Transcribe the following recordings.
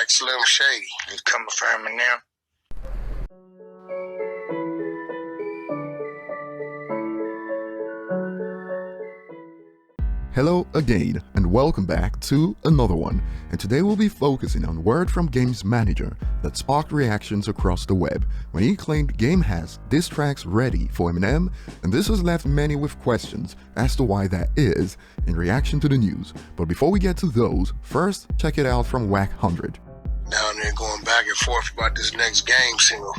Black Slim Shady. You coming for Eminem? Hello again and welcome back to another one, and today we'll be focusing on word from Game's manager that sparked reactions across the web when he claimed Game has diss tracks ready for Eminem, and this has left many with questions as to why that is in reaction to the news. But before we get to those, first check it out from Whack 100. Down there going back and forth about this next Game single.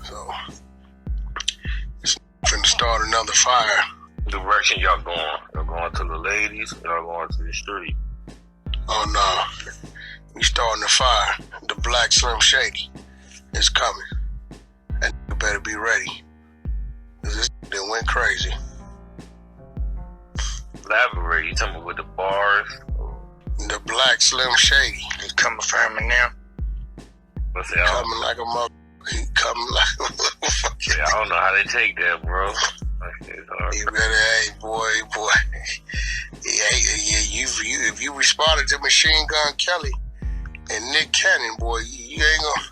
So, it's finna start another fire. Direction y'all going? Y'all going to the ladies? Y'all going to the street? Oh no, we starting the fire. The Black Slim Shady is coming, and you better be ready, cause this done went crazy. Elaborate. You talking about with the bars? The Black Slim Shady. You coming for Eminem? What's that? Coming like a mother. He coming like a motherfucker. Yeah, I don't know how they take that, bro. You better, hey, boy. If you responded to Machine Gun Kelly and Nick Cannon, boy, you ain't gonna.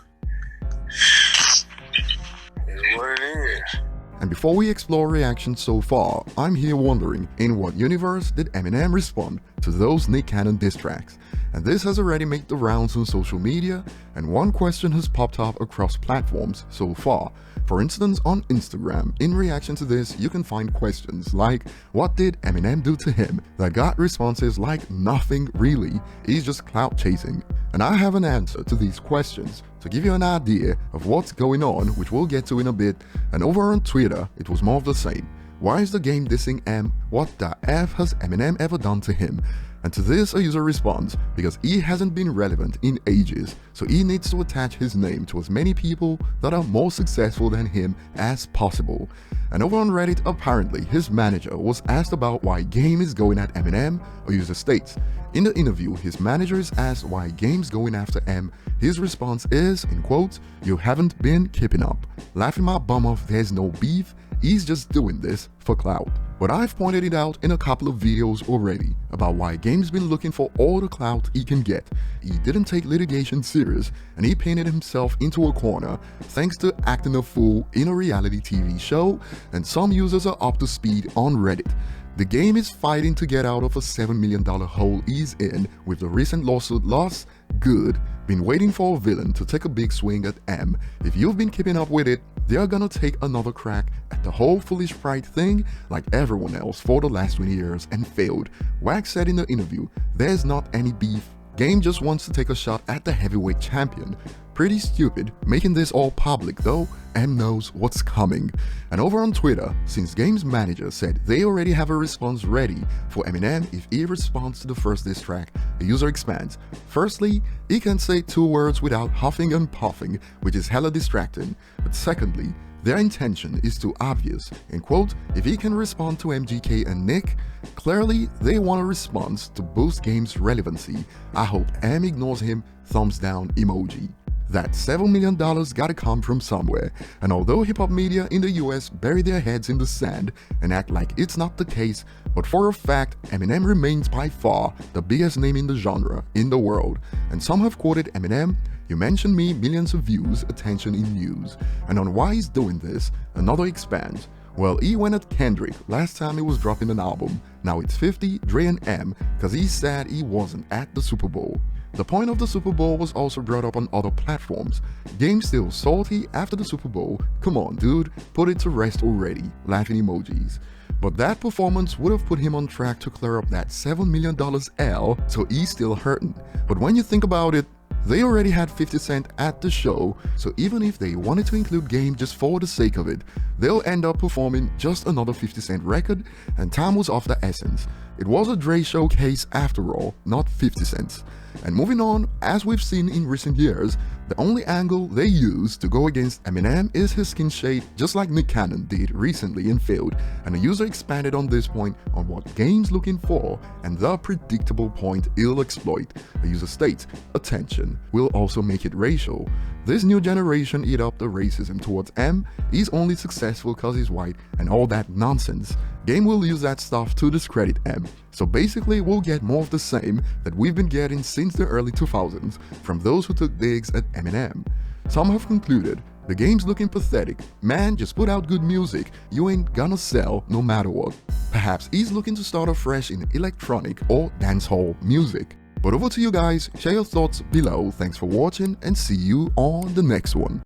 It's what it is. And before we explore reactions so far, I'm here wondering, in what universe did Eminem respond to those Nick Cannon diss tracks? And this has already made the rounds on social media, and one question has popped up across platforms so far. For instance, on Instagram, in reaction to this, you can find questions like, what did Eminem do to him? That got responses like, nothing really, he's just clout chasing. And I have an answer to these questions to give you an idea of what's going on, which we'll get to in a bit. And over on Twitter, it was more of the same. Why is the game dissing M? What the F has Eminem ever done to him? And to this a user responds, because he hasn't been relevant in ages, so he needs to attach his name to as many people that are more successful than him as possible. And over on Reddit, apparently his manager was asked about why Game is going at Eminem. A user states, in the interview his manager is asked why Game's going after M. His response is, in quotes, "You haven't been keeping up. Laughing my bum off, there's no beef. He's just doing this for clout." But I've pointed it out in a couple of videos already about why Game's been looking for all the clout he can get. He didn't take litigation serious, and he painted himself into a corner thanks to acting a fool in a reality TV show, and some users are up to speed on Reddit. The Game is fighting to get out of a $7 million hole he's in with the recent lawsuit loss. Good. Been waiting for a villain to take a big swing at M. If you've been keeping up with it, they're gonna take another crack at the whole foolish pride thing like everyone else for the last 20 years and failed. Wax said in the interview, there's not any beef. Game just wants to take a shot at the heavyweight champion. Pretty stupid, making this all public though. M knows what's coming. And over on Twitter, since Game's manager said they already have a response ready for Eminem if he responds to the first diss track, the user expands. Firstly, he can say 2 words without huffing and puffing, which is hella distracting. But secondly, their intention is too obvious. In quote, if he can respond to MGK and Nick, clearly they want a response to boost Game's relevancy. I hope M ignores him, thumbs down emoji. That $7 million gotta come from somewhere, and although hip-hop media in the US bury their heads in the sand and act like it's not the case, but for a fact, Eminem remains by far the biggest name in the genre in the world. And some have quoted Eminem, "You mentioned me, millions of views, attention in news." And on why he's doing this, another expands. Well, he went at Kendrick last time he was dropping an album. Now it's 50, Dre and M, cause he's sad he wasn't at the Super Bowl. The point of the Super Bowl was also brought up on other platforms. Game still salty after the Super Bowl? Come on dude, put it to rest already, laughing emojis. But that performance would have put him on track to clear up that $7 million L, so he's still hurting. But when you think about it, they already had 50 Cent at the show, so even if they wanted to include Game just for the sake of it, they'll end up performing just another 50 Cent record, and time was of the essence. It was a Dre showcase after all, not 50 Cent's. And moving on, as we've seen in recent years, the only angle they use to go against Eminem is his skin shade, just like Nick Cannon did recently and failed, and a user expanded on this point on what Game's looking for and the predictable point he'll exploit. The user states, attention, will also make it racial. This new generation eat up the racism towards M. He's only successful cause he's white and all that nonsense. Game will use that stuff to discredit M. So basically we'll get more of the same that we've been getting since the early 2000s from those who took digs at Eminem. Some have concluded, the game's looking pathetic, man, just put out good music, you ain't gonna sell no matter what. Perhaps he's looking to start afresh in electronic or dancehall music. But over to you guys, share your thoughts below, thanks for watching and see you on the next one.